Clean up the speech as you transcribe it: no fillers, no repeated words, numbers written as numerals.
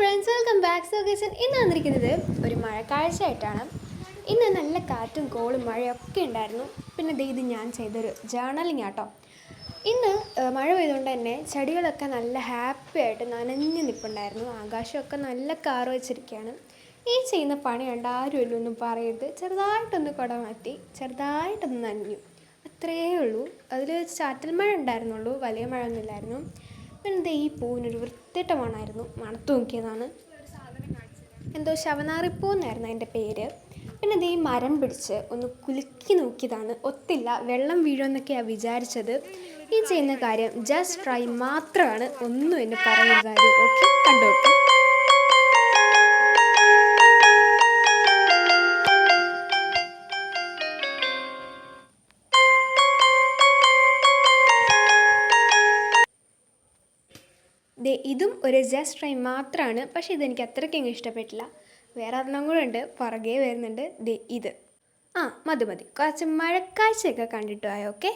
Friends, welcome back. So guys, ഇന്ന് വന്നിരിക്കുന്നത് ഒരു മഴക്കാഴ്ചയായിട്ടാണ്. ഇന്ന് നല്ല കാറ്റും കോളും മഴയൊക്കെ ഉണ്ടായിരുന്നു. പിന്നെ ഇത് ഞാൻ ചെയ്തൊരു ജേർണലിങ് ആട്ടോ. ഇന്ന് മഴ പെയ്തുകൊണ്ട് തന്നെ ചെടികളൊക്കെ നല്ല ഹാപ്പി ആയിട്ട് നനഞ്ഞ് നിൽപ്പുണ്ടായിരുന്നു. ആകാശമൊക്കെ നല്ല കാറ് വെച്ചിരിക്കുകയാണ്. ഈ ചെയ്യുന്ന പണി കണ്ട് ആരും ഒന്നും പറയരുത്. ചെറുതായിട്ടൊന്ന് കുട മാറ്റി, ചെറുതായിട്ടൊന്ന് നനഞ്ഞു, അത്രയേ ഉള്ളൂ. അതിൽ ചാറ്റൽ മഴ ഉണ്ടായിരുന്നുള്ളൂ, വലിയ മഴ ഒന്നുമില്ലായിരുന്നു. പിന്നെ ഈ പൂവിനൊരു വൃത്തിയിട്ട മണമായിരുന്നു. മണത്ത് നോക്കിയതാണ്. എന്തോ ശവനാറിപ്പൂ എന്നായിരുന്നു അതിൻ്റെ പേര്. പിന്നെ ഈ മരം പിടിച്ച് ഒന്ന് കുലുക്കി നോക്കിയതാണ്. ഒത്തില്ല, വെള്ളം വീഴുമെന്നൊക്കെയാണ് വിചാരിച്ചത്. ഈ ചെയ്യുന്ന കാര്യം ജസ്റ്റ് ട്രൈ മാത്രമാണ്, ഒന്നും എന്നെ പറയരുതാരും. ഓക്കെ, കണ്ടോട്ടെ. ഇതും ഒരു ജസ്റ്റ് ട്രൈ മാത്രമാണ്. പക്ഷേ ഇതെനിക്ക് അത്രയ്ക്കങ്ങ് ഇഷ്ടപ്പെട്ടില്ല. വേറെ ഒരെണ്ണം കൂടെ ഉണ്ട്, പുറകെ വരുന്നുണ്ട്. ഇത് മതി. കുറച്ച് മഴക്കാഴ്ചയൊക്കെ കണ്ടിട്ട് പോയോ. ഓക്കെ.